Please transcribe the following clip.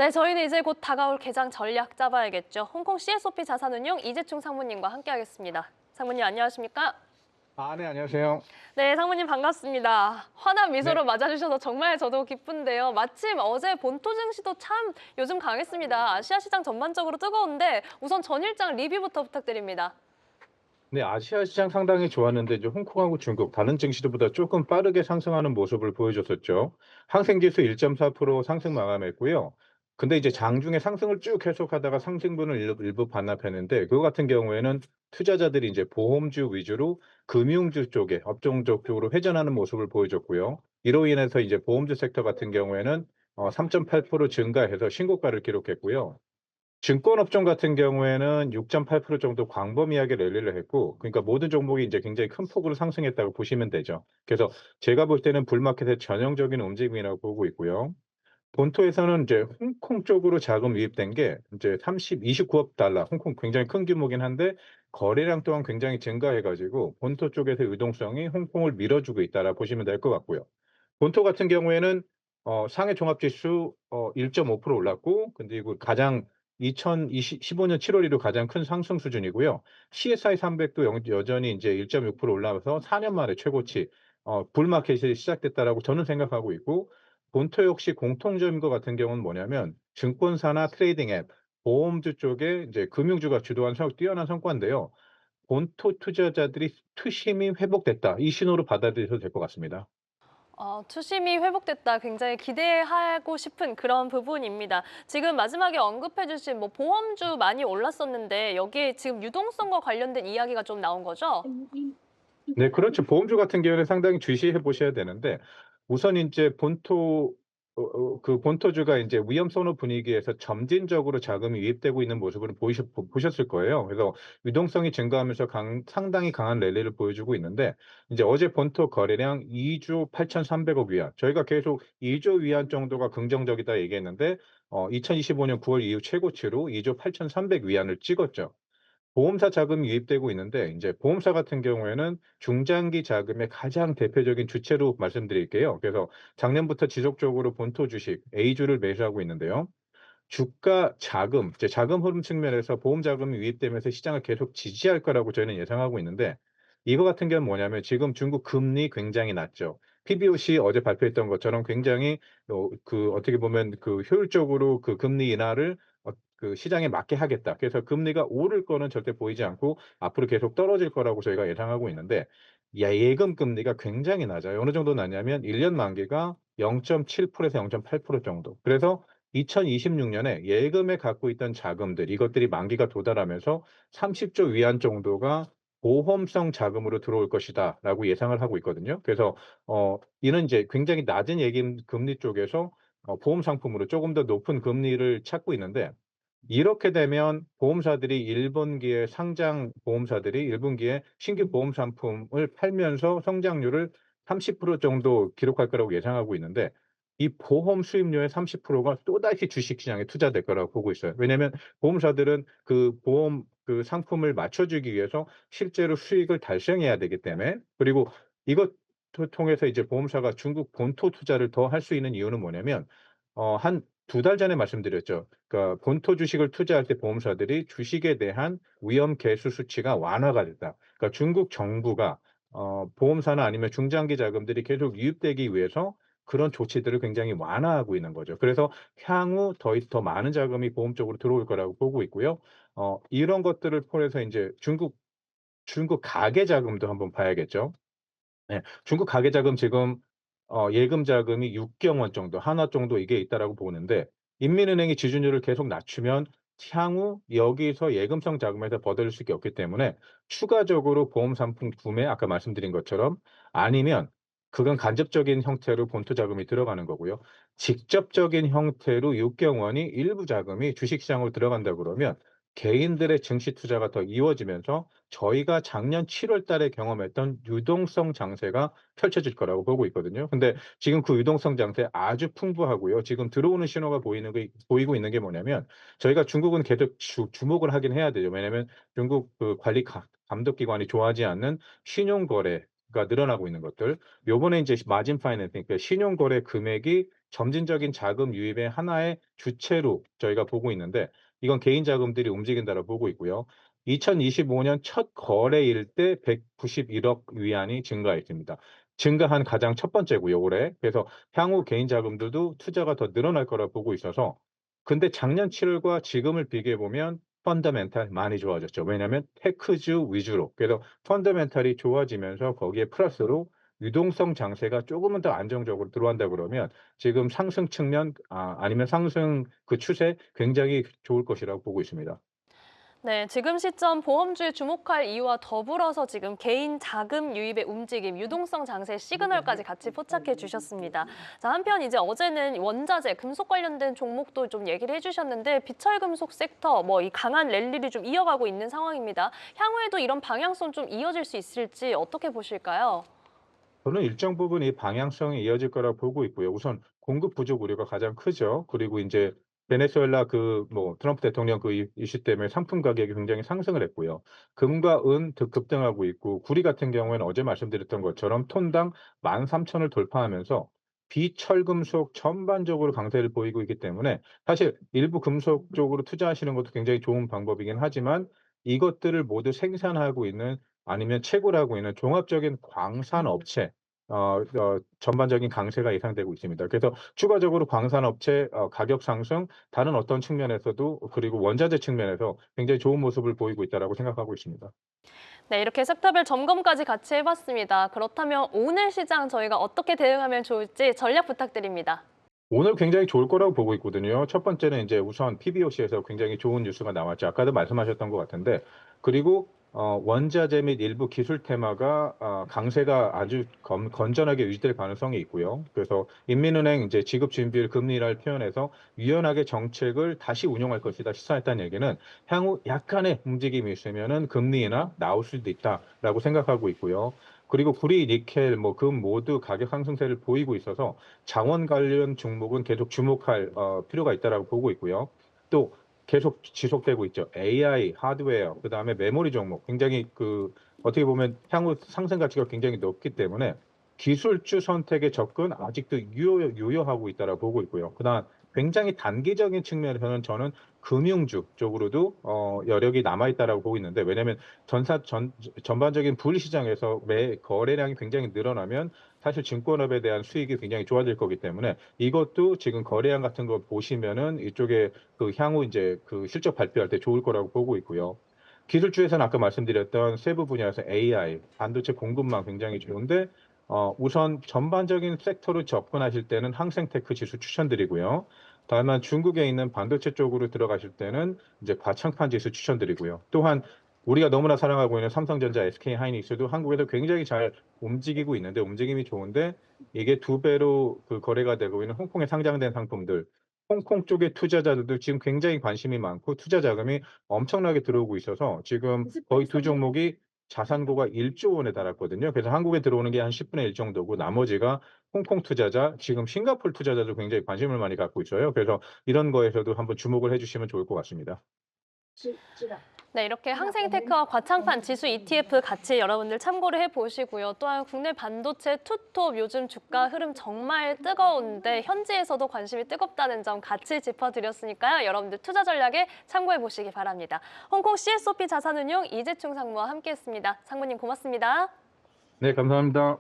네, 저희는 이제 곧 다가올 개장 전략 짜봐야겠죠. 홍콩 CSOP 자산운용 이재충 상무님과 함께하겠습니다. 상무님 안녕하십니까? 네, 안녕하세요. 네, 상무님 반갑습니다. 환한 네. 미소로 맞아주셔서 정말 저도 기쁜데요. 마침 어제 본토 증시도 참 요즘 강했습니다. 아시아 시장 전반적으로 뜨거운데 우선 전일장 리뷰부터 부탁드립니다. 네, 아시아 시장 상당히 좋았는데 이제 홍콩하고 중국 다른 증시들보다 조금 빠르게 상승하는 모습을 보여줬었죠. 항생지수 1.4% 상승 마감했고요. 근데 이제 장중에 상승을 쭉 계속하다가 상승분을 일부 반납했는데 그거 같은 경우에는 투자자들이 이제 보험주 위주로 금융주 쪽에 업종적 쪽으로 회전하는 모습을 보여줬고요. 이로 인해서 이제 보험주 섹터 같은 경우에는 3.8% 증가해서 신고가를 기록했고요. 증권업종 같은 경우에는 6.8% 정도 광범위하게 랠리를 했고 그러니까 모든 종목이 이제 굉장히 큰 폭으로 상승했다고 보시면 되죠. 그래서 제가 볼 때는 불마켓의 전형적인 움직임이라고 보고 있고요. 본토에서는 이제 홍콩 쪽으로 자금 유입된 게 이제 29억 달러, 홍콩 굉장히 큰 규모긴 한데 거래량 또한 굉장히 증가해 가지고 본토 쪽에서의 유동성이 홍콩을 밀어주고 있다라 보시면 될 것 같고요. 본토 같은 경우에는 상해 종합지수 1.5% 올랐고 근데 이거 가장 15년 7월 이후 가장 큰 상승 수준이고요. CSI 300도 여전히 인제 1.6% 올라와서 4년 만에 최고치 불마켓이 시작됐다라고 저는 생각하고 있고 본토 역시 공통점인 것 같은 경우는 뭐냐면 증권사나 트레이딩 앱, 보험주 쪽에 이제 금융주가 주도한 뛰어난 성과인데요. 본토 투자자들이 투심이 회복됐다. 이 신호로 받아들여도 될 것 같습니다. 투심이 회복됐다. 굉장히 기대하고 싶은 그런 부분입니다. 지금 마지막에 언급해주신 뭐 보험주 많이 올랐었는데 여기에 지금 유동성과 관련된 이야기가 좀 나온 거죠? 네, 그렇죠. 보험주 같은 경우에는 상당히 주시해 보셔야 되는데 우선 인제 그 본토주가 인제 위험 선호 분위기에서 점진적으로 자금이 유입되고 있는 모습을 보셨을 거예요. 그래서 유동성이 증가하면서 상당히 강한 랠리를 보여주고 있는데 인제 어제 본토 거래량 2조 8,300억 위안, 저희가 계속 2조 위안 정도가 긍정적이다 얘기했는데 2025년 9월 이후 최고치로 2조 8,300 위안을 찍었죠. 보험사 자금이 유입되고 있는데 인제 보험사 같은 경우에는 중장기 자금의 가장 대표적인 주체로 말씀드릴게요. 그래서 작년부터 지속적으로 본토 주식 A주를 매수하고 있는데요. 주가 자금, 이제 자금 흐름 측면에서 보험 자금이 유입되면서 시장을 계속 지지할 거라고 저희는 예상하고 있는데 이거 같은 경우는 뭐냐면 지금 중국 금리 굉장히 낮죠. PBOC 어제 발표했던 것처럼 굉장히 어떻게 보면 그 효율적으로 그 금리 인하를 그 시장에 맞게 하겠다. 그래서 금리가 오를 거는 절대 보이지 않고 앞으로 계속 떨어질 거라고 저희가 예상하고 있는데 예금 금리가 굉장히 낮아요. 어느 정도 낮냐면 1년 만기가 0.7%에서 0.8% 정도. 그래서 2026 년에 예금에 갖고 있던 자금들 이것들이 만기가 도달하면서 30조 위안 정도가 보험성 자금으로 들어올 것이다라고 예상을 하고 있거든요. 그래서 이는 이제 굉장히 낮은 예금 금리 쪽에서 보험 상품으로 조금 더 높은 금리를 찾고 있는데 이렇게 되면 보험사들이 1 분기에 상장 보험사들이 1 분기에 신규 보험 상품을 팔면서 성장률을 30% 정도 기록할 거라고 예상하고 있는데 이 보험 수입료의 30%가 또다시 주식시장에 투자될 거라고 보고 있어요. 왜냐하면 보험사들은 그 보험 그 상품을 맞춰 주기 위해서 실제로 수익을 달성해야 되기 때문에 그리고 이것 통해서 이제 보험사가 중국 본토 투자를 더 할 수 있는 이유는 뭐냐면 한 2달 전에 말씀드렸죠. 그러니까 본토 주식을 투자할 때 보험사들이 주식에 대한 위험 계수 수치가 완화가 됐다. 그러니까 중국 정부가 보험사나 아니면 중장기 자금들이 계속 유입되기 위해서 그런 조치들을 굉장히 완화하고 있는 거죠. 그래서 향후 더 많은 자금이 보험 쪽으로 들어올 거라고 보고 있고요. 이런 것들을 통해서 인제 중국 가계 자금도 한번 봐야겠죠. 네. 중국 가계 자금 지금 예금 자금이 6경원 정도, 한화 정도 이게 있다라고 보는데 인민은행이 지준율을 계속 낮추면 향후 여기서 예금성 자금에서 벗어날 수밖에 없기 때문에 추가적으로 보험 상품 구매 아까 말씀드린 것처럼 아니면 그건 간접적인 형태로 본토 자금이 들어가는 거고요. 직접적인 형태로 6경원이 일부 자금이 주식시장으로 들어간다 그러면 개인들의 증시 투자가 더 이루어지면서 저희가 작년 7월 달에 경험했던 유동성 장세가 펼쳐질 거라고 보고 있거든요. 근데 지금 그 유동성 장세 아주 풍부하고요. 지금 들어오는 신호가 보이고 있는 게 뭐냐면 저희가 중국은 계속 주목을 하긴 해야 되죠. 왜냐하면 중국 그 관리 감독 기관이 좋아하지 않는 신용 거래가 늘어나고 있는 것들. 요번에 인제 마진 파이낸싱 그러니까 신용 거래 금액이 점진적인 자금 유입의 하나의 주체로 저희가 보고 있는데 이건 개인 자금들이 움직인다고 보고 있고요. 2025년 첫 거래일 때 191억 위안이 증가했습니다. 증가한 가장 첫 번째고요, 올해. 그래서 향후 개인 자금들도 투자가 더 늘어날 거라 보고 있어서 근데 작년 7월과 지금을 비교해 보면 펀더멘탈 많이 좋아졌죠. 왜냐하면 테크주 위주로. 그래서 펀더멘탈이 좋아지면서 거기에 플러스로 유동성 장세가 조금은 더 안정적으로 들어간다 그러면 지금 상승 측면 아니면 상승 그 추세 굉장히 좋을 것이라고 보고 있습니다. 네, 지금 시점 보험주에 주목할 이유와 더불어서 지금 개인 자금 유입의 움직임, 유동성 장세 시그널까지 같이 포착해 주셨습니다. 자, 한편 이제 어제는 원자재, 금속 관련된 종목도 좀 얘기를 해주셨는데 비철금속 섹터 뭐 이 강한 랠리를 좀 이어가고 있는 상황입니다. 향후에도 이런 방향성 좀 이어질 수 있을지 어떻게 보실까요? 저는 일정 부분 이 방향성이 이어질 거라고 보고 있고요. 우선 공급 부족 우려가 가장 크죠. 그리고 인제 베네수엘라 그 뭐 트럼프 대통령 그 이슈 때문에 상품 가격이 굉장히 상승을 했고요. 금과 은 급등하고 있고 구리 같은 경우에는 어제 말씀드렸던 것처럼 톤당 13,000을 돌파하면서 비철금속 전반적으로 강세를 보이고 있기 때문에 사실 일부 금속 쪽으로 투자하시는 것도 굉장히 좋은 방법이긴 하지만 이것들을 모두 생산하고 있는 아니면 채굴 하고 있는 종합적인 광산 업체 전반적인 강세가 예상되고 있습니다. 그래서 추가적으로 광산 업체 가격 상승 다른 어떤 측면에서도 그리고 원자재 측면에서 굉장히 좋은 모습을 보이고 있다라고 생각하고 있습니다. 네, 이렇게 섹터별 점검까지 같이 해봤습니다. 그렇다면 오늘 시장 저희가 어떻게 대응하면 좋을지 전략 부탁드립니다. 오늘 굉장히 좋을 거라고 보고 있거든요. 첫 번째는 이제 우선 PBOC에서 굉장히 좋은 뉴스가 나왔죠. 아까도 말씀하셨던 것 같은데 그리고 원자재 및 일부 기술 테마가 강세가 아주 건전하게 유지될 가능성이 있고요. 그래서 인민은행 이제 지급 준비율 금리 인하를 표현해서 유연하게 정책을 다시 운용할 것이다 시사했다는 얘기는 향후 약간의 움직임이 있으면은 금리 인하 나올 수도 있다라고 생각하고 있고요. 그리고 구리, 니켈, 뭐 금 모두 가격 상승세를 보이고 있어서 자원 관련 종목은 계속 주목할 필요가 있다라고 보고 있고요. 또 계속 지속되고 있죠. AI, 하드웨어, 그다음에 메모리 종목 굉장히 그 어떻게 보면 향후 상승 가치가 굉장히 높기 때문에 기술주 선택의 접근 아직도 유효하고 있다라고 보고 있고요. 그다음 굉장히 단기적인 측면에서는 저는 금융주 쪽으로도 여력이 남아 있다라고 보고 있는데 왜냐하면 전반적인 분리시장에서 매 거래량이 굉장히 늘어나면 사실 증권업에 대한 수익이 굉장히 좋아질 거기 때문에 이것도 지금 거래량 같은 거 보시면은 이쪽에 그 향후 인제 그 실적 발표할 때 좋을 거라고 보고 있고요. 기술주에서는 아까 말씀드렸던 세부 분야에서 AI, 반도체 공급망 굉장히 좋은데 우선 전반적인 섹터로 접근하실 때는 항생테크 지수 추천드리고요. 다만 중국에 있는 반도체 쪽으로 들어가실 때는 이제 과청판 지수 추천드리고요. 또한 우리가 너무나 사랑하고 있는 삼성전자, SK하이닉스도 한국에서 굉장히 잘 움직이고 있는데 움직임이 좋은데 이게 두 배로 그 거래가 되고 있는 홍콩에 상장된 상품들, 홍콩 쪽의 투자자들도 지금 굉장히 관심이 많고 투자 자금이 엄청나게 들어오고 있어서 지금 거의 두 종목이 자산고가 1조 원에 달았거든요. 그래서 한국에 들어오는 게 한 10분의 1 정도고 나머지가 홍콩 투자자, 지금 싱가포르 투자자도 굉장히 관심을 많이 갖고 있어요. 그래서 이런 거에서도 한번 주목을 해 주시면 좋을 것 같습니다. 네, 이렇게 항생테크와 과창판 지수 ETF 같이 여러분들 참고를 해보시고요. 또한 국내 반도체 투톱 요즘 주가 흐름 정말 뜨거운데 현지에서도 관심이 뜨겁다는 점 같이 짚어드렸으니까요. 여러분들 투자 전략에 참고해보시기 바랍니다. 홍콩 CSOP 자산운용 이재충 상무와 함께했습니다. 상무님 고맙습니다. 네, 감사합니다.